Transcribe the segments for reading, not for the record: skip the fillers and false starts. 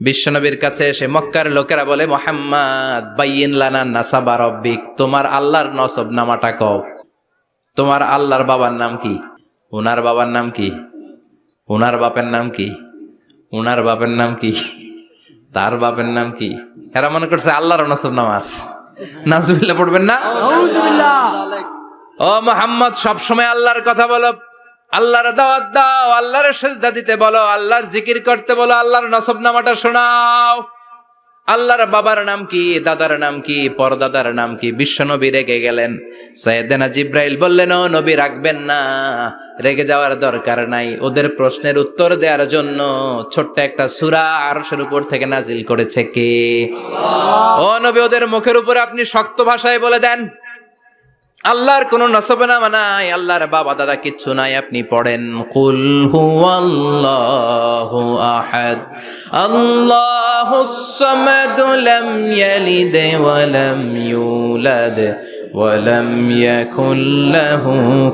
বিশ্বনবীর কাছে এসে মক্কার লোকেরা বলে, মুহাম্মদ বাইয়িন লানা নাসাবা রাব্বিক, তোমার আল্লাহর নসব নামাটা কও। তোমার আল্লাহর বাবার নাম কি? উনার বাবার নাম কি? উনার বাপের নাম কি? উনার বাপের নাম কি? তার বাপের নাম কি? এরা মনে করছে আল্লাহর নসব নামাজ। নাউজুবিল্লাহ পড়বেন না? ও মুহাম্মদ, সবসময় আল্লাহর কথা বলো, আল্লাহর দাওয়াত দাও, আল্লাহর সেজদা দিতে বলো, আল্লাহর জিকির করতে বলো, আল্লাহর নসব নামাটা শোনাও। আল্লাহর বাবার নাম কি, দাদার নাম কি, পরদাদার নাম কি? বিশ্বনবী রেগে গেলেন। সাইয়েদনা জিব্রাইল বললেন, ও নবী রাখবেন না, রেগে যাওয়ার দরকার নাই। ওদের প্রশ্নের উত্তর দেওয়ার জন্য ছোট্ট একটা সূরা আরশের উপর থেকে নাজিল করেছে কে? ও নবী, ওদের মুখের উপরে আপনি শক্ত ভাষায় বলে দেন, আল্লাহর কোন নসবনামা নাই, আল্লাহর বাবা দাদা কিচ্ছু নাই। আপনি পড়েন, কুল হুয়াল্লাহু আহাদ আল্লাহুস সামাদ লাম ইয়ালিদ ওয়া লাম ইউলাদ ওয়া লাম ইয়াকুল লাহু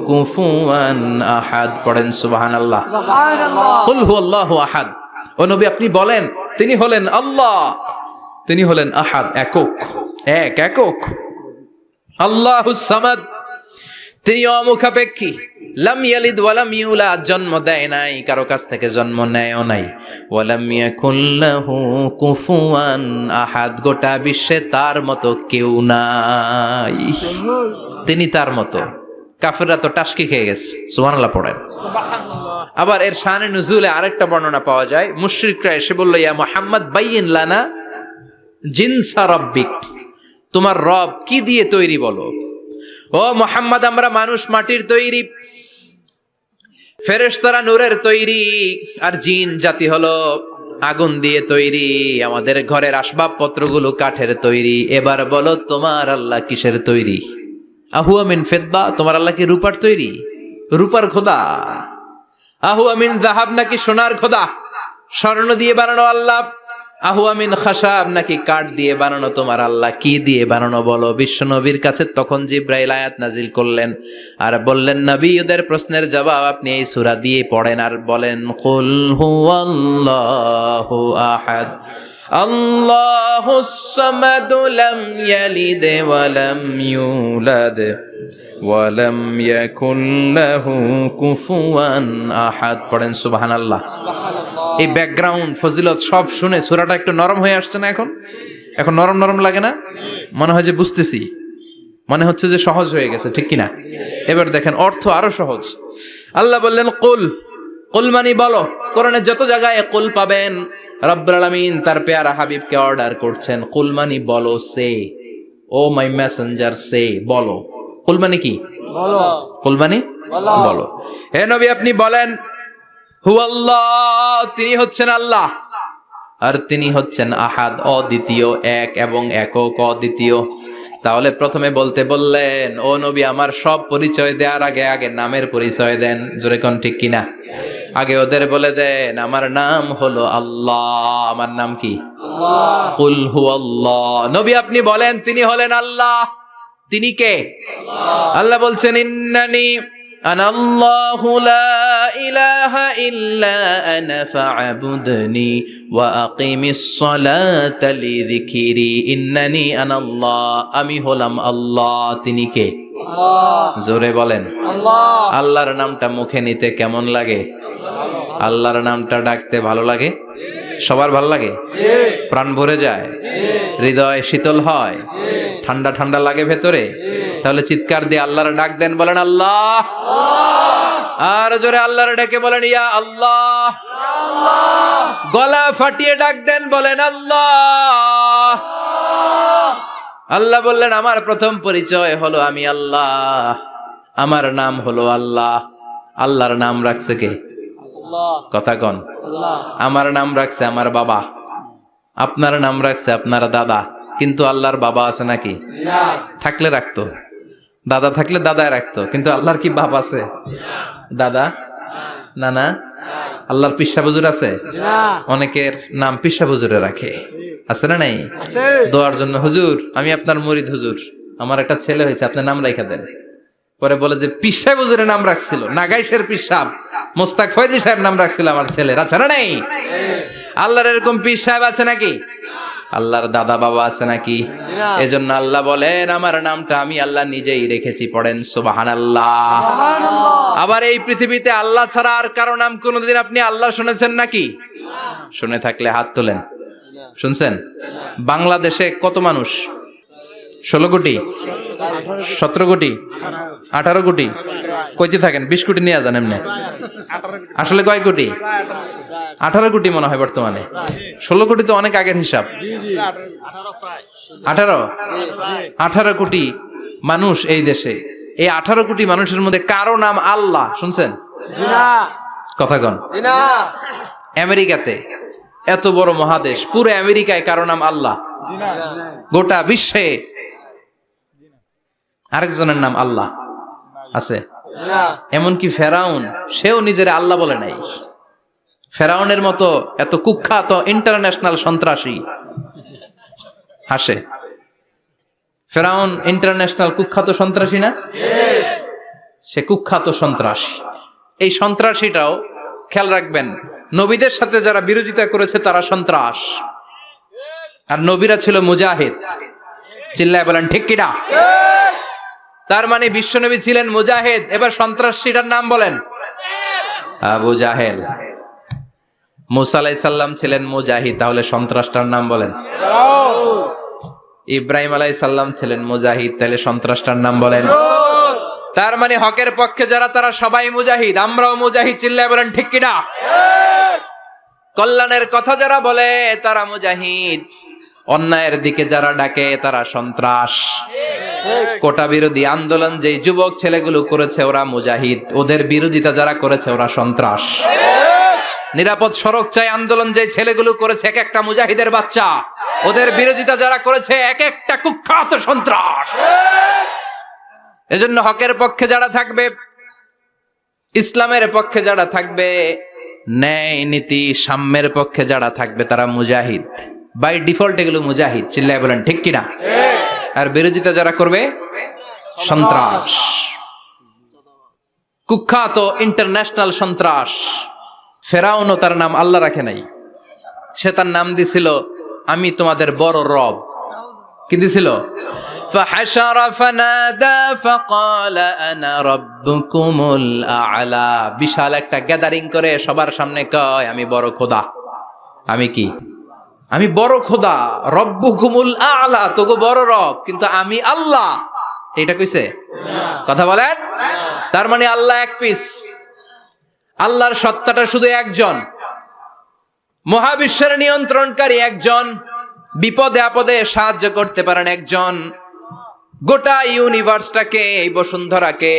কুফুয়ান আহাদ। পড়েন সুবহানাল্লাহ, সুবহানাল্লাহ। কুল হুয়াল্লাহু আহাদ। ও নবী, আপনি বলেন, তিনি হলেন আল্লাহ, তিনি হলেন আহাদ, একক, একক। আল্লাহুস সামাদ, তিনি অমুখাপেক্ষী। লাম ইয়ালিদ ওয়া লাম ইউলাদ, জন্ম দেয় নাই, কারো কাছ থেকে জন্ম নেয়ও নাই। ওয়া লাম ইয়াকুল লাহু কুফুয়ান আহাদ, গোটা বিশ্বে তার মতো কেউ নাই, তিনি তার মতো। কাফেররা তো টাসকি খেয়ে গেছে। সুবহানাল্লাহ পড়েন। আবার এর শানে নুজুলে আরেকটা বর্ণনা পাওয়া যায়। মুশরিকরা এসে বলল, ইয়া মুহাম্মদ বাইয়িন লানা জিনসা রাব্বিক, তোমার রব কি দিয়ে তৈরি বলো। ও মুহাম্মদ, আমরা মানুষ মাটির তৈরি, ফেরেশতারা নূরের তৈরি, আর জিন জাতি হলো আগুন দিয়ে তৈরি, আমাদের ঘরের আসবাবপত্রগুলো কাঠের তৈরি। এবার বলো, তোমার আল্লাহ কিসের তৈরি? আহুয়া মিন ফিদ্দা, তোমার আল্লাহ কি রূপার তৈরি? রূপার খোদা? আহুয়া মিন যাহাব, নাকি সোনার খোদা, স্বর্ণ দিয়ে বানানো আল্লাহ? আহুয়া মিন খাশাব, নাকি কাঠ দিয়ে বানানো তোমার আল্লাহ? কি দিয়ে বানানো বলো। বিশ্বনবীর কাছে তখন জিব্রাইল আয়াত নাজিল করলেন আর বললেন, নবী, ওদের প্রশ্নের জবাব আপনি এই সূরা দিয়ে পড়েন আর বলেন, কুল হুয়াল্লাহু আহাদ আল্লাহুস সামাদ লাম ইয়ালিদ ওয়া লাম ইউলাদ ওয়া লাম ইয়াকুল লাহু কুফুয়ান আহাদ। পড়েন সুবহানাল্লাহ। এই ব্যাকগ্রাউন্ড ফজিলত সব শুনে সূরাটা একটু নরম হয়ে আসছে না? এখন নরম নরম লাগে না? মনে হয় যে বুঝতেছি, মনে হচ্ছে যে সহজ হয়ে গেছে, ঠিক কিনা? এবার দেখেন অর্থ আরো সহজ। আল্লাহ বললেন, কুল, কুল মানে বলো। কোরআনের যত জায়গায় কুল পাবেন, রব্বুল আলামিন তার পেয়ারা হাবিবকে অর্ডার করছেন, কুল মানে বলো, সে, ও মাই মেসেঞ্জার, সে, বলো। কুল মানে কি? বলো। কুল মানে বলো। হে নবী, আপনি বলেন, হুয়াল্লাহ, তিনি হচ্ছেন আল্লাহ, আর তিনি হচ্ছেন আহাদ, অদ্বিতীয়, এক এবং একক, অদ্বিতীয়। তাহলে প্রথমে বলতে বললেন, ও নবী, আমার সব পরিচয় দেওয়ার আগে আগে নামের পরিচয় দেন। জোরে কোন ঠিক কিনা? আগে ওদের বলে দেন, আমার নাম হলো আল্লাহ। আমার নাম কি? আল্লাহ। কুল হুয়াল্লাহ। নবী, আপনি বলেন, তিনি হলেন আল্লাহ। তিনি কে? আল্লাহ বলছেন, ইন্নানি আনাল্লাহু লা ইলাহা ইল্লা আনা ফা'বুদনি ওয়া আকিমিস সালাতা লিযিকরি। ইন্নানি আনাল্লাহ, আমি হলাম আল্লাহ। তিনি কে? আল্লাহ। জোরে বলেন আল্লাহ। আল্লাহর নামটা মুখে নিতে কেমন লাগে? আল্লাহর নামটা ডাকতে ভালো লাগে? সবার ভালো লাগে? প্রাণ ভরে যায়? হৃদয় শীতল হয়? ঠান্ডা ঠান্ডা লাগে ভেতরে? তাহলে চিৎকার দিয়ে আল্লাহর ডাক দেন, বলেন আল্লাহ। আর জোরে আল্লাহর ডেকে বলেন, ইয়া আল্লাহ। গলা ফাটিয়ে ডাক দেন, বলেন আল্লাহ। আল্লাহ বললেন, আমার প্রথম পরিচয় হলো আমি আল্লাহ, আমার নাম হলো আল্লাহ। আল্লাহর নাম রাখছে কে? কথা কন। আমার নাম রাখছে আমার বাবা, আপনার নাম রাখছে আপনার দাদা। কিন্তু আল্লাহর বাবা আছে নাকি? থাকলে রাখতো, দাদা থাকলে দাদায় রাখতো। কিন্তু আল্লাহর কি বাপ আছে? দাদা, নানা? আল্লাহর পিসা বুজুর আছে? অনেকের নাম পিসা বুজুরে রাখে, আছে না নাই? দোয়ার জন্য, হুজুর আমি আপনার মুরিদ, হুজুর আমার একটা ছেলে হয়েছে, আপনার নাম রাখা দেন। পরে বলে যে পিসা বুজুরের নাম রাখছিল, নাগাইশের পিসাব মোস্তাক ফয়জি সাহেব নাম রাখছিল আমার ছেলের, আছে না নাই? আল্লাহর এরকম পীর সাহেব আছে নাকি? আল্লাহর দাদা বাবা আছে নাকি? এজন্য আল্লাহ বলেন আমার নামটা আমি আল্লাহ নিজেই রেখেছি। পড়েন সুবহানাল্লাহ। আবার এই পৃথিবীতে আল্লাহ ছাড়া আর কারো নাম কোনোদিন আপনি আল্লাহ শুনেছেন নাকি? শুনে থাকলে হাত তোলেন। শুনছেন? বাংলাদেশে কত মানুষ? 16 কোটি, 17 কোটি, 18 কোটি? কইতে থাকেন, 20 কোটি নিয়ে যান এমনি। আসলে কয় কোটি? 18 কোটি মনে হয় বর্তমানে। 16 কোটি তো অনেক আগের হিসাব। 18 কোটি মানুষ এই দেশে। এই 18 কোটি মানুষের মধ্যে কারো নাম আল্লাহ শুনছেন? কথা কন। আমেরিকাতে, এত বড় মহাদেশ, পুরো আমেরিকায় কারো নাম আল্লাহ? গোটা বিশ্বে আরেকজনের নাম আল্লাহ আছে? এমনকি ফেরাউন, সেও নিজের আল্লাহ বলে নাই। ফেরাউনের মতো এত কুখ্যাত ইন্টারন্যাশনাল সন্ত্রাসী হাসে। ফেরাউন ইন্টারন্যাশনাল কুখ্যাত সন্ত্রাসী না? সে কুখ্যাত সন্ত্রাসী। এই সন্ত্রাসীটাও খেয়াল রাখবেন, নবীদের সাথে যারা বিরোধিতা করেছে তারা সন্ত্রাস, আর নবীরা ছিল মুজাহিদ। চিল্লায় বলেন ঠিক কিনা? তার মানে বিশ্বনবী ছিলেন মুজাহিদ। এবার সন্ত্রাসীটার নাম বলেন, আবু জাহেল। মুসা আলাইহিস সালাম ছিলেন মুজাহিদ, তাহলে সন্ত্রাসটার নাম বলেন। ইব্রাহিম আলাইহিস সালাম ছিলেন মুজাহিদ, তাহলে সন্ত্রাসটার নাম বলেন। তার মানে হকের পক্ষে যারা তারা সবাই মুজাহিদ, আমরাও মুজাহিদ। চিল্লায় বলেন ঠিক কিনা? কল্যাণের কথা যারা বলে তারা মুজাহিদ, অন্যায়ের দিকে যারা ডাকে তারা সন্ত্রাস। কোটা বিরোধী আন্দোলন যে যুবক ছেলেগুলো করেছে ওরা মুজাহিদ, ওদের বিরোধিতা যারা করেছে ওরা সন্ত্রাস। নিরাপদ সড়ক চাই আন্দোলন যে ছেলেগুলো করেছে এক একটা মুজাহিদের বাচ্চা, ওদের বিরোধিতা যারা করেছে এক একটা কুখ্যাত সন্ত্রাস। এজন্য হকের পক্ষে যারা থাকবে, ইসলামের পক্ষে যারা থাকবে, ন্যায় নীতি সাম্যের পক্ষে যারা থাকবে তারা মুজাহিদ। বাই ডিফল্ট এগুলো মুজাহিদ। চিল্লায় বলেন ঠিক কিনা? আর বিরোধিতা যারা করবে সন্ত্রাস, কুখ্যাত ইন্টারন্যাশনাল সন্ত্রাস। ফেরাউনও তার নাম আল্লাহ রাখে নাই, সে তার নাম দিছিল আমি তোমাদের বড় রব। কি দিছিল? فحشر فنادى فقال انا ربكم الاعلى। বিশাল একটা গ্যাদারিং করে সবার সামনে কয় আমি বড় খোদা। আমি কি? আমি বড় খোদা, রব্বুকুমুল আ'লা, তোগো বড় রব, কিন্তু আমি আল্লাহ। এটা কইছে? কথা বলেন। তার মানে আল্লাহ এক পিস। আল্লাহর সত্তাটা শুধু একজন, মহাবিশ্বের নিয়ন্ত্রণকারী একজন, বিপদে আপদে সাহায্য করতে পারেন একজন, গোটা ইউনিভার্সটাকে, এই বসুন্ধরাকে,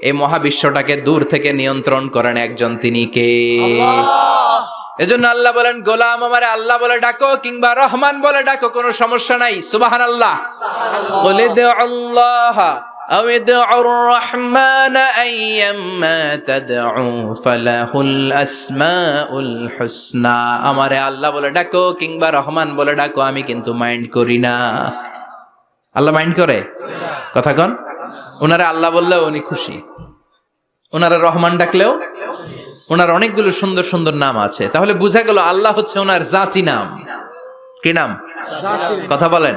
এই মহাবিশ্বটাকে দূর থেকে নিয়ন্ত্রণ করেন একজন, তিনি কে? এজন্য আল্লাহ বলেন গোলাম আমারে আল্লাহ বলে ডাকো কিংবা রহমান বলে ডাকো, কোনো সমস্যা নাই। সুবহানাল্লাহ। বলে দে আল্লাহ আও ইদউর রহমান আইয়াম্মা তাদউ ফালাহুল আসমাউল হুসনা। আমারে আল্লাহ বলে ডাকো কিংবা রহমান বলে ডাকো, আমি কিন্তু মাইন্ড করি না। আল্লাহ মাইন্ড করে? কথা কন। ওনারা আল্লাহ বললেও উনি খুশি, ওনারা রহমান ডাকলেও। ওনার অনেকগুলো সুন্দর সুন্দর নাম আছে, তাহলে বোঝা গেল আল্লাহ হচ্ছে ওনার জাতি নাম। কি নাম? কথা বলেন।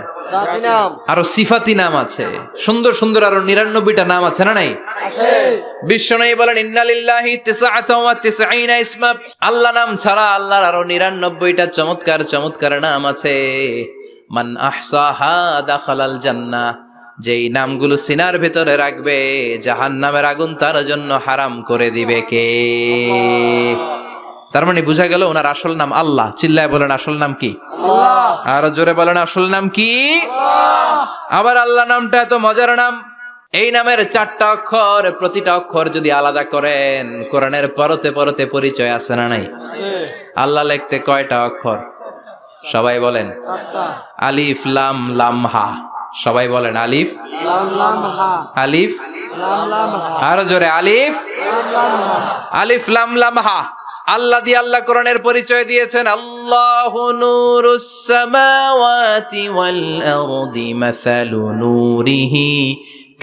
আরো সিফাতি নাম আছে, সুন্দর সুন্দর আরো 99টা নাম আছে না নাই? বিশ্বনবী বলেন ইন্নালিল্লাহি 99 ইসমা। আল্লাহ নাম ছাড়া আল্লাহর আরো 99টা চমৎকার চমৎকার নাম আছে। মান আহসাহা দাখালাল জান্নাহ। যেই নামগুলো সিনার ভেতরে রাখবে জাহান্নামের আগুন তার জন্য হারাম করে দিবে কে? তার মানে বোঝা গেল ওনার আসল নাম আল্লাহ। চিল্লায় বলেন আসল নাম কি? আল্লাহ। আর জোরে বলেন আসল নাম কি? আল্লাহ। আবার আল্লাহ নামটা এত মজার নাম, এই নামের 4টা অক্ষর, প্রতিটা অক্ষর যদি আলাদা করেন কোরআনের পরতে পরতে পরিচয় আছে না নাই? আল্লাহ লিখতে কয়টা অক্ষর? সবাই বলেন। 4টা। আলিফ লাম লাম হা। সবাই বলেন আলিফ লাম লাম হা। আলিফ লাম লাম হা। আর জোরে আলিফ লাম লাম হা। আলিফ লাম লাম হা। আল্লাহ দিয়ে আল্লাহ কোরআনের পরিচয় দিয়েছেন আল্লাহু নূরুস সামাওয়াতি ওয়াল আরদি মাসালু নূরিহি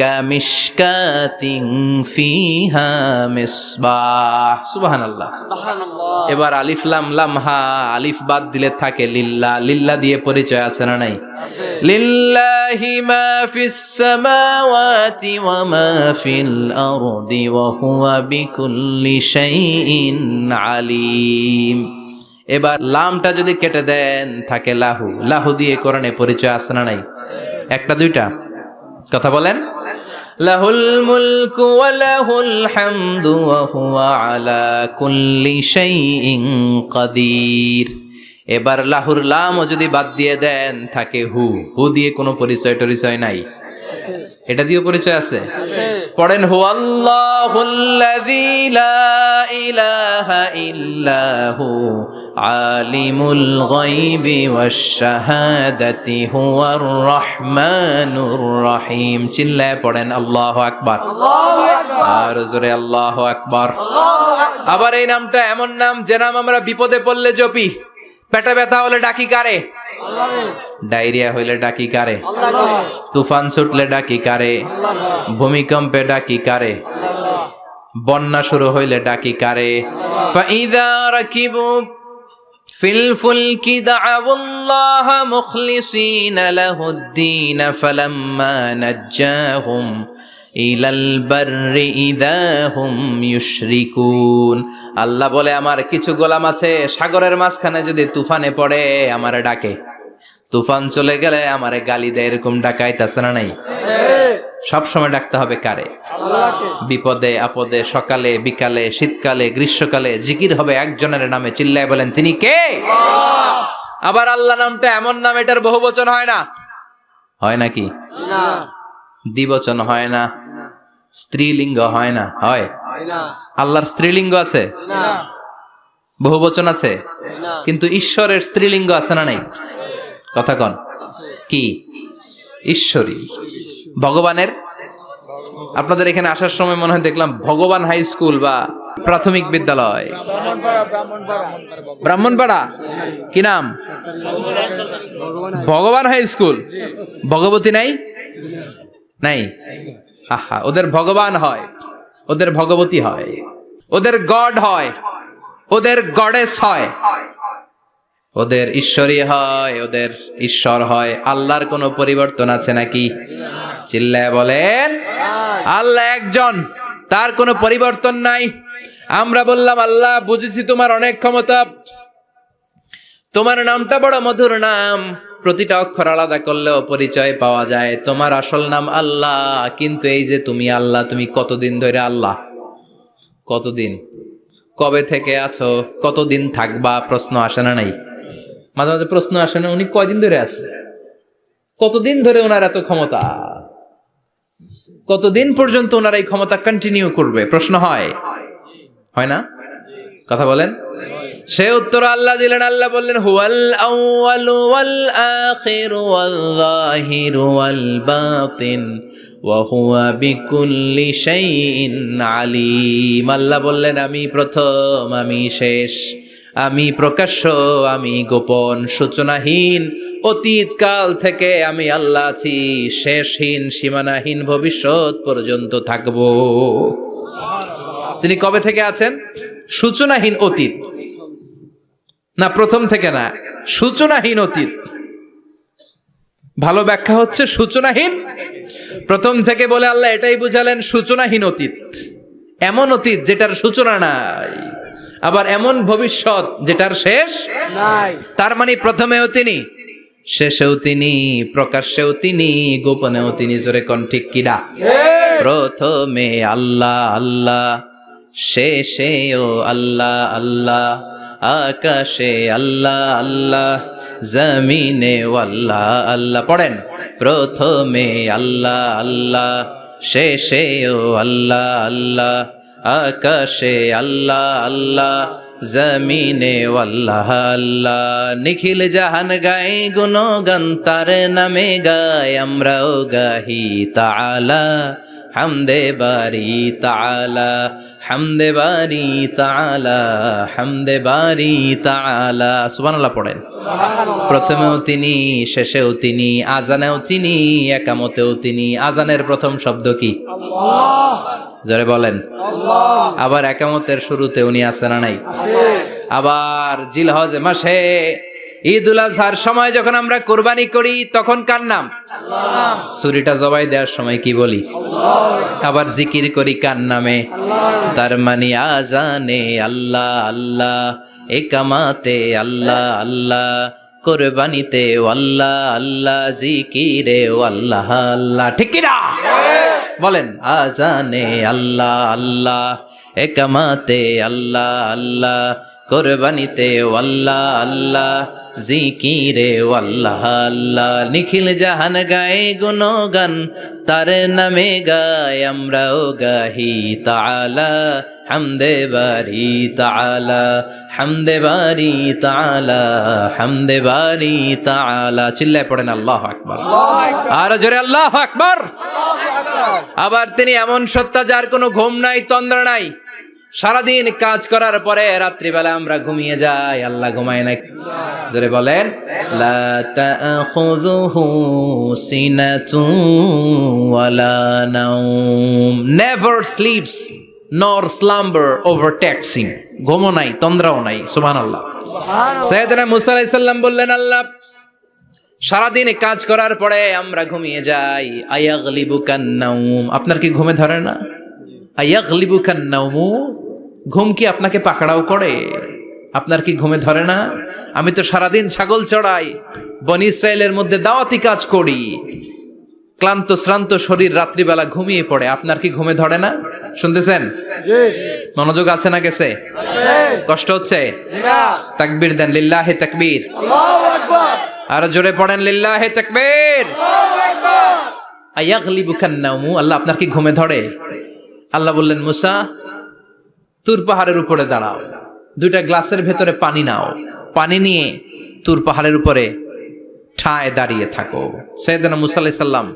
কামিশকাতিন ফিহা মিসবাহ। সুবহানাল্লাহ। এবার আলিফ লাম লাম হা, আলিফ বাদ দিলে থাকে লিল্লাহ। লিল্লাহ দিয়ে পরিচয় আছে না নাই? লিল্লাহি মা ফিস সামাওয়াতি ওয়া মা ফিল আরদি ওয়া হুয়া বিকুল্লি শাইইন আলিম। এবার লামটা যদি কেটে দেন থাকে লাহু। লাহু দিয়ে কোরআনে পরিচয় আছে না নাই? একটা দুইটা কথা বলেন। লাহুল মুলকু ওয়া লাহুল হামদু ওয়া হুয়া আলা কুল্লি শাইইন কাদির। এবার লাহুর লামও যদি বাদ দিয়ে দেন থাকে হু। হু দিয়ে কোনো পরিচয় টরিচয় নাই, এটা দিয়ে পরিচয় আছে। পড়েন হু আল্লাহুল্লাযী লা ইলাহা ইল্লা হু আলিমুল গায়বি ওয়াশ শাহাদাতি হুয়ার রহমানুর রহিম। চিল্লায় পড়েন আল্লাহু আকবার। আর জোরে আল্লাহু আকবার। আবার এই নামটা এমন নাম যে নাম আমরা বিপদে পড়লে জপি। পেটে ব্যথা হলে ডাকি কারে? ডায়রিয়া হইলে ডাকি কারে? তুফান ছুটলে ডাকি কারে? ভূমিকম্পে ডাকি কারে? বন্যা শুরু হইলে ডাকি কারে? ফাইযা রাকিবু ফিল ফুলকি দা'আউল্লাহা মুখলিসিনা লাহুদ-দীন ফালাম্মা নাজ্জাহুম ইলাল বাররি ইযা হুম ইউশরিকুন। আল্লাহ বলে আমার কিছু গোলাম আছে সাগরের মাঝখানে যদি তুফানে পড়ে আমারে ডাকে, তুফান চলে গেলে আমারে গালি দেয়। এরকম ডাকাইতাছে না নাই? সব সময় ডাকতে হবে কারে? আল্লাহকে। বিপদে আপদে, সকালে বিকালে, শীতকালে গ্রীষ্মকালে জিকির হবে একজনের নামে। চিল্লায় বলেন তিনি কে? আল্লাহ। আবার আল্লাহ নামটা এমন নাম এটার বহুবচন হয় না। হয় নাকি? না। দ্বিবচন হয় না, স্ত্রীলিঙ্গ হয় না। হয়? আল্লাহর স্ত্রীলিঙ্গ আছে? বহুবচন আছে? কিন্তু ঈশ্বরের স্ত্রীলিঙ্গ আছে না নাই? কথা কন কি? ঈশ্বরী। ভগবানের, আপনাদের এখানে আসার সময় মনে হয় দেখলাম ভগবান হাই স্কুল বা প্রাথমিক বিদ্যালয়। ব্রাহ্মণপাড়া কি নাম? ভগবান হাই স্কুল। ভগবতী নাই? নাই। আহা, ওদের ভগবান হয়, ওদের ভগবতী হয়, ওদের গড হয়, ওদের গডেস হয়, ওদের ঈশ্বরী হয়, ওদের ঈশ্বর হয়। আল্লাহর কোনো পরিবর্তন আছে নাকি? চিল্লায় বলেন আল্লাহ একজন, তার কোনো পরিবর্তন নাই। আমরা বললাম আল্লাহ বুঝেছি তোমার অনেক ক্ষমতা, তোমার নামটা বড় মধুর নাম, প্রতিটা অক্ষর আলাদা করলেও পরিচয় পাওয়া যায়। তোমার আসল নাম আল্লাহ, কিন্তু এই যে তুমি আল্লাহ, তুমি কতদিন ধরে আল্লাহ? কতদিন? কবে থেকে আছো? কতদিন থাকবা? প্রশ্ন আসে না নাই? মাঝে মাঝে প্রশ্ন আসে না, উনি কয়দিন ধরে আছে? কতদিন ধরে ওনার এত ক্ষমতা? কতদিন পর্যন্ত ওনার এই ক্ষমতা কন্টিনিউ করবে? প্রশ্ন হয়? হয় না? কথা বলেন। সে উত্তর আল্লাহ দিলেন। আল্লাহ বললেন হুয়াল আউয়ালু ওয়াল আখিরু ওয়াল যাহিরু ওয়াল বাতিন ওয়া হুয়া বিকুল্লি শাইইন আলিম। আল্লাহ বললেন আমি প্রথম, আমি শেষ, আমি প্রকাশ্য, আমি গোপন, সূচনাহীন। অতীত কাল থেকে আমি আল্লাহ আছি, শেষহীন সীমানাহীন ভবিষ্যৎ পর্যন্ত থাকব। তিনি কবে থেকে আছেন? সূচনাহীন অতীত না, প্রথম থেকে না, সূচনাহীন অতীত। ভালো ব্যাখ্যা হচ্ছে সূচনাহীন প্রথম থেকে বলে আল্লাহ এটাই বুঝালেন সূচনাহীন অতীত। এমন অতীত যেটার সূচনা নাই, আবার এমন ভবিষ্যৎ যেটার শেষ নাই। তার মানে প্রথমেও তিনি, শেষেও তিনি, প্রকাশ্যেও তিনি, গোপনেও তিনি। জোরে কোন ঠিক কিনা? প্রথমে আল্লাহ আল্লাহ, শেষেও আল্লাহ আল্লাহ, আকাশে আল্লাহ আল্লাহ, জমিনে আল্লাহ আল্লাহ। পড়েন প্রথমে আল্লাহ আল্লাহ, শেষেও আল্লাহ আল্লাহ, আকাশে আল্লাহ আল্লাহ, জমিনে আল্লাহ আল্লাহ। নিখিল জাহান গায় গুণগান তার নামে গায়, আমরাও গাহি তাআলা হামদে বারি তাআলা, হামদে বারি তাআলা, হামদে বারি তাআলা। সুবহানাল্লাহ পড়েন। প্রথমেও তিনি, শেষেও তিনি, আজানেও তিনি, একামতেও তিনি। আজানের প্রথম শব্দ কি? আল্লাহ। জোরে বলেন আল্লাহ। আবার একামতের শুরুতে উনি আছেন না নাই? আবার জিলহজ মাসে ঈদুল আজহার সময় যখন আমরা কুরবানি করি তখন কার নাম? আল্লাহ। ছুরিটা জবাই দেওয়ার সময় কি বলি? আল্লাহ। আবার জিকির করি কার নামে? আল্লাহ। তার মানে আজানে আল্লাহ আল্লাহ, একামাতে আল্লাহ আল্লাহ, কুরবানিতে আল্লাহ আল্লাহ, জিকিরে আল্লাহ আল্লাহ। ঠিক কি না? বলেন আজানে আল্লাহ আল্লাহ, একামাতে আল্লাহ আল্লাহ, কুরবানিতে আল্লাহ আল্লাহ, জিকিরে আল্লাহ আল্লাহ। নিখিল জাহান গায়ে গুণগান, তার নামে গায় আমরাও গাহি তাআলা, হামদে বারি তাআলা, হামদে বারি তাআলা, হামদে বারি তাআলা। চিল্লায় পড়েন আল্লাহু আকবার। আর জোরে আল্লাহু আকবার। আবার তিনি এমন সত্তা যার কোনো ঘুম নাই, তন্দ্রা নাই। সারাদিন কাজ করার পরে রাত্রিবেলা আমরা ঘুমিয়ে যাই, আল্লাহ ঘুমায় না। জোরে বলেন লা তাখুযুহু সিনাতুন ওয়ালা নাওম, নেভার স্লিপস নর স্লাম্বার ওভারটেকস হিম। ঘুমও নাই, তন্দ্রাও নাই। সুবহানাল্লাহ। সাইয়েদনা মুসা আলাইহিস সালাম বললেন, আল্লাহ সারাদিন কাজ করার পরে আমরা ঘুমিয়ে যাই, আয়াগলিবুকান নাওম, আপনার কি ঘুমে ধরে না? আয়াগলিবুকান নাওম, ঘুম কি আপনাকে পাকড়াও করে? আপনার কি ঘুমে ধরে না? আমি তো সারাদিন ছাগল চড়াই, বনি ইসরায়েলের মধ্যে দাওয়াতি কাজ করি, ক্লান্ত শ্রান্ত শরীর রাত্রিবেলা ঘুমিয়ে পড়ে, আপনার কি ঘুমে ধরে না? শুনতেছেন? মনোযোগ আছে না গেছে? কষ্ট হচ্ছে? তাকবীর দেন, লিল্লাহি তাকবীর। আল্লাহু আকবার। আর জোরে পড়েন লিল্লাহি তাকবীর। আল্লাহু আকবার। আয়াগলিবুকান নাওম, আল্লাহ আপনার কি ঘুমে ধরে? আল্লাহ বললেন, মুসা তুর পাহাড়ের উপরে দাঁড়াও, দুইটা গ্লাসের ভেতরে পানি নাও, পানি নিয়ে তুর পাহাড়ের উপরে ঠায় দাঁড়িয়ে থাকো। সাইয়েদনা মুসা আলাইহিস সালাম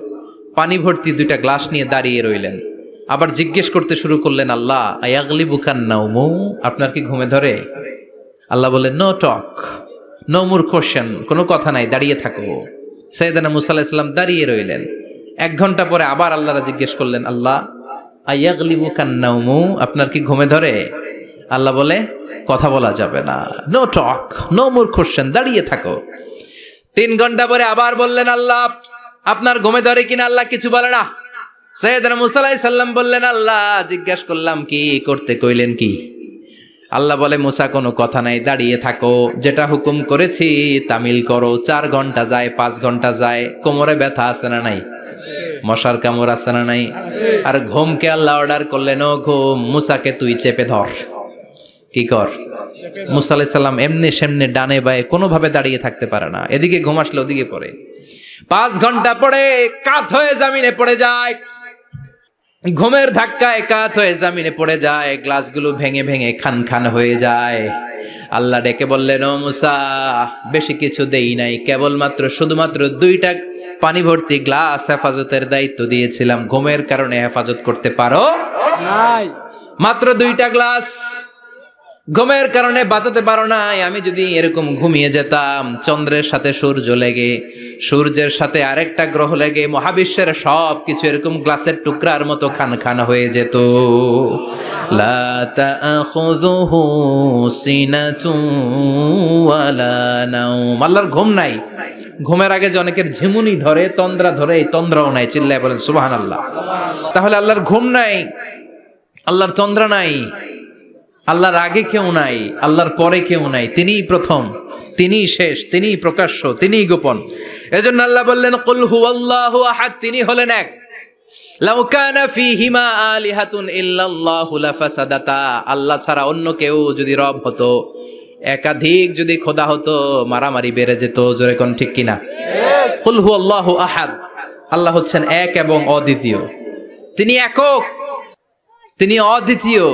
পানি ভর্তি দুইটা গ্লাস নিয়ে দাঁড়িয়ে রইলেন। আবার জিজ্ঞেস করতে শুরু করলেন, আল্লাহ আয়াগলিবুকান নাওম, আপনার কি ঘুমে ধরে? আল্লাহ বললেন, no talk, no more question, কোনো কথা নাই, দাঁড়িয়ে থাকো। সাইয়েদনা মুসা আলাইহিস সালাম দাঁড়িয়ে রইলেন। 1 ঘন্টা পরে আবার আল্লাহরা জিজ্ঞেস করলেন, আল্লাহ আয়াগলিবুকান নাওম, আপনার কি ঘুমে ধরে? আল্লাহ বলে, কথা বলা যাবে না, no talk, no more question, দাঁড়িয়ে থাকো। 3 ঘন্টা পরে আবার বললেন, আল্লাহ আপনার ঘুমে ধরে কিনা? আল্লাহ কিছু বলে না। সাইয়েদনা মুসা আলাইহিস সালাম বললেন, আল্লাহ জিজ্ঞেস করলাম কি করতে কইলেন কি? আল্লাহ বলে, মুসা কোনো কথা নাই, দাঁড়িয়ে থাকো, যেটা হুকুম করেছি তামিল করো। 4 ঘন্টা যায়, 5 ঘন্টা যায়, কোমরে ব্যথা আছে না নাই? মশার কামড় আছে না নাই? আর ঘুমকে আল্লাহ অর্ডার করলেন, ও ঘুম, মুসাকে তুই চেপে ধর। কি কর? মুসা আলাইহিস সালাম এমনি সেমনি ডানে বায়ে কোনোভাবে দাঁড়িয়ে থাকতে পারে না, এদিকে ঘুম আসলে ওদিকে পড়ে। 5 ঘন্টা পরে কাত হয়ে জমিনে পড়ে যায়, ঘুমের ধাক্কায় কাত হয়ে জমিনে পড়ে যায়, গ্লাসগুলো ভেঙে ভেঙে খান খান হয়ে যায়। আল্লাহ ডেকে বললেন, ও মুসা বেশি কিছু দেই নাই, কেবলমাত্র শুধুমাত্র 2টা পানি ভর্তি গ্লাস হেফাজতের দায়িত্ব দিয়েছিলাম, ঘুমের কারণে হেফাজত করতে পারো নাই। মাত্র 2টা গ্লাস, ঘুমের কারণে বাঁচাতে পারো নাই। আমি যদি এরকম ঘুমিয়ে যেতাম, চন্দ্রের সাথে সূর্য লেগে, সূর্যের সাথে আরেকটা গ্রহ লেগে মহাবিশ্বের সব কিছু এরকম গ্লাসের টুকরার মতো খান খান হয়ে যেত। লা তাখুযুহু সিনাতুন ওয়ালা নাওম, আল্লাহর ঘুম নাই। ঘুমের আগে যে অনেকের ঝিমুনি ধরে, তন্দ্রা ধরে, এই তন্দ্রাও নাই। চিল্লায় বলেন সুবহানাল্লাহ। তাহলে আল্লাহর ঘুম নাই, আল্লাহর তন্দ্রা নাই, আল্লাহর আগে কেউ নাই, আল্লাহর পরে কেউ নাই। তিনিই প্রথম, তিনিই শেষ, তিনিই প্রকাশ্য, তিনিই গোপন। এজন্য আল্লাহ বললেন, কুল হুয়াল্লাহু আহাদ, তিনি হলেন এক। লাউ কানা ফীহিমা আলিহাতুন ইল্লাল্লাহু লাফাসাদাতা, আল্লাহ ছাড়া অন্য কেউ যদি রব হতো, একাধিক যদি খোদা হতো, মারামারি বেড়ে যেত। জোরে কোন ঠিক কিনা? কুল হুয়াল্লাহু আহাদ, আল্লাহ হচ্ছেন এক এবং অদ্বিতীয়। তিনি একক, তিনি অদ্বিতীয়,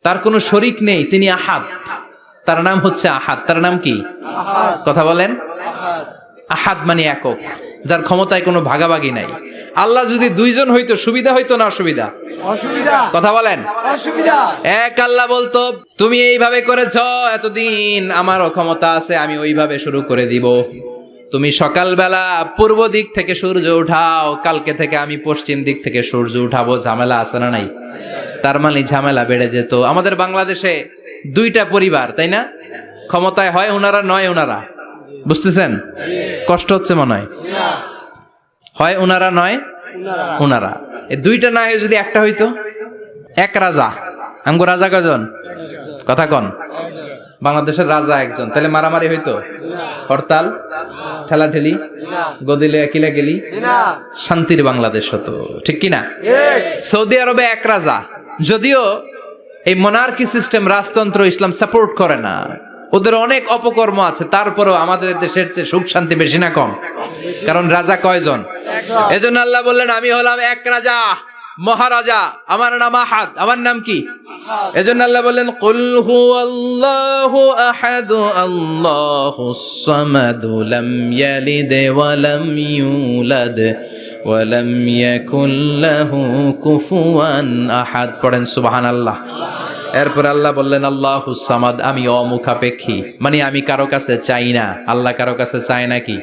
তার কোনো শরীক নেই, তিনি আহাদ। তার নাম হচ্ছে আহাদ। তার নাম কি? আহাদ। কথা বলেন। আহাদ। আহাদ মানে একক, যার ক্ষমতায় কোনো ভাগাভাগি নাই। আল্লাহ যদি দুইজন হইতো সুবিধা হইতো না অসুবিধা? অসুবিধা। কথা বলেন। অসুবিধা। এক আল্লাহ বলতো তুমি এইভাবে করেছ এতদিন, আমারও ক্ষমতা আছে, আমি ওইভাবে শুরু করে দিব। তুমি সকালবেলা পূর্ব দিক থেকে সূর্য উঠাও, কালকে থেকে আমি পশ্চিম দিক থেকে সূর্য উঠাবো। ঝামেলা আছে না নাই? তার মানে ঝামেলা বেড়ে যেত। আমাদের বাংলাদেশে দুইটা পরিবার, তাই না? ক্ষমতায় হয় ওনারা, নয় ওনারা। বুঝতেছেন? কষ্ট হচ্ছে মনে হয়। হয় ওনারা, নয় ওনারা। এই দুইটা না হয়ে যদি একটা হইতো, এক রাজা। আমগো রাজা কজন? কথা কন। বাংলাদেশের রাজা একজন, তাহলে মারামারি হইতো? হরতাল, ঠেলাঠেলি, গদিলে কিলা গেলি, শান্তির বাংলাদেশ হতো। ঠিক কিনা? সৌদি আরবে এক রাজা, যদিও এই মোনার্কি সিস্টেম, রাজতন্ত্র ইসলাম সাপোর্ট করে না, ওদের অনেক অপকর্ম আছে, তারপরেও আমাদের দেশের চেয়ে সুখ শান্তি বেশি না কম? কারণ রাজা কয়জন? এজন্য আল্লাহ বললেন আমি হলাম এক রাজা, মহারাজা, আমার নাম আহাদ। আমার নাম কি? এজন্য আল্লাহ বললেন কুল হুয়াল্লাহু আহাদ আল্লাহুস সামাদ লাম ইয়ালিদ ওয়া লাম ইউলাদ ওয়া লাম ইয়াকুল লাহু কুফুয়ান আহাদ। পড়েন সুবহানাল্লাহ। এরপর আল্লাহ বললেন আল্লাহুস সামাদ, আমি অমুখাপেক্ষী, মানে আমি কারো কাছে চাই না। আল্লাহ কারো কাছে চায় নাকি?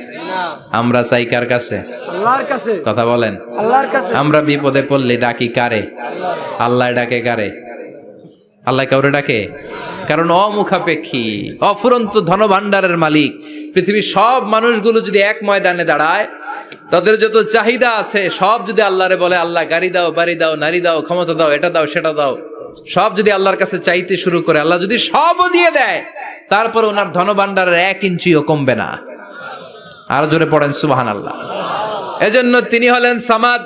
আমরা চাই কার কাছে? আল্লাহর কাছে। কথা বলেন। আল্লাহর কাছে। আমরা বিপদে পড়লে ডাকি কারে? আল্লাহ ডাকে কারে? আল্লাহ কাউরে ডাকে? কারণ অমুখাপেক্ষী, অফুরন্ত ধনভাণ্ডারের মালিক। পৃথিবীর সব মানুষগুলো যদি এক ময়দানে দাঁড়ায়, তাদের যত চাহিদা আছে সব যদি আল্লাহরে বলে, আল্লাহ গাড়ি দাও, বাড়ি দাও, নারী দাও, ক্ষমতা দাও, এটা দাও, সেটা দাও, সব যদি আল্লাহর কাছে চাইতে শুরু করে, আল্লাহ যদি সবও দিয়ে দেয়, তারপর ওনার ধনভাণ্ডারের 1 ইঞ্চিও কমবে না। আরো জোরে পড়েন সুবহানাল্লাহ। এজন্য তিনি হলেন সামাদ।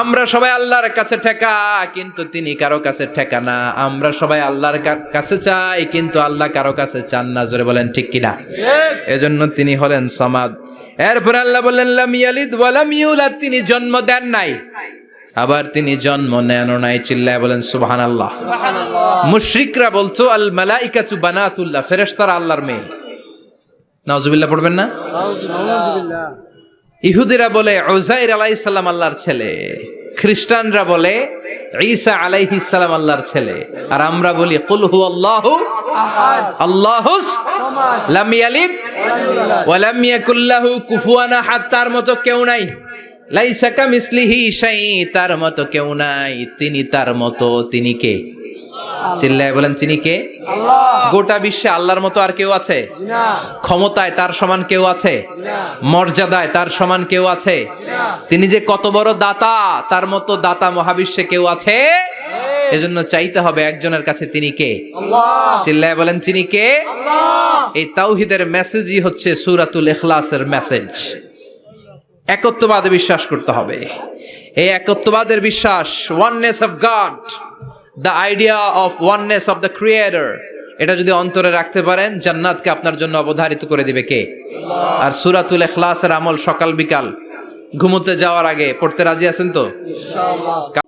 আমরা সবাই আল্লাহর কাছে ঠেকা, কিন্তু তিনি কারো কাছে ঠেকা না। আমরা সবাই আল্লাহর কাছে চাই, কিন্তু আল্লাহ কারো কাছে চান না। জোরে বলেন ঠিক কিনা? এজন্য তিনি হলেন সামাদ। এরপর আল্লাহ বললেন লাম ইয়ালিদ ওয়া লাম ইউলাদ, তিনি জন্ম দেন নাই, আবার তিনি জন্ম নেনও নাই। চিল্লায় বলেন সুবহানাল্লাহ। মুশরিকরা বলতো আল মালাইকাতু বানাতুল্লাহ, ফেরেশতারা আল্লাহর মেয়ে। নাউজুবিল্লাহ পড়বেন না? নাউজুবিল্লাহ। ইহুদিরা বলে উযাইর আলাইহিস সালাম আল্লাহর ছেলে, খ্রিস্টানরা বলে ঈসা আলাইহিস সালাম আল্লাহর ছেলে, আর আমরা বলি কুল হুয়াল্লাহু আহাদ আল্লাহুস সামাদ লাম ইয়ালিদ ওয়া লাম ইয়াকুল লাহু কুফুয়ান আহাদ। তার মতো কেউ নাই। লাইসা কামিসলিহি শাই, তার মতো কেউ নাই। তিনি তার মতো। তিনি কে? চিল্লায় বলেন তিনি কে? আল্লাহ। গোটা বিশ্বে আল্লাহর মতো আর কেউ আছে? না। ক্ষমতায় তার সমান কেউ আছে? না। মর্যাদায় তার সমান কেউ আছে? না। তিনি যে কত বড় দাতা, তার মতো দাতা মহাবিশ্বে কেউ আছে? এজন্য চাইতে হবে একজনের কাছে, তিনি কে? আল্লাহ। চিল্লায় বলেন তিনি কে? আল্লাহ। এই তাওহীদের মেসেজই হচ্ছে সূরাতুল ইখলাসের মেসেজ। একত্ববাদে বিশ্বাস করতে হবে। এই একত্ববাদের বিশ্বাস, oneness of god, the idea of oneness of the creator, এটা যদি অন্তরে রাখতে পারেন, জান্নাতকে আপনার জন্য অবধারিত করে দিবে কে? আর সূরাতুল ইখলাসের আমল সকাল বিকাল ঘুমোতে যাওয়ার আগে পড়তে রাজি আছেন তো? ইনশাআল্লাহ।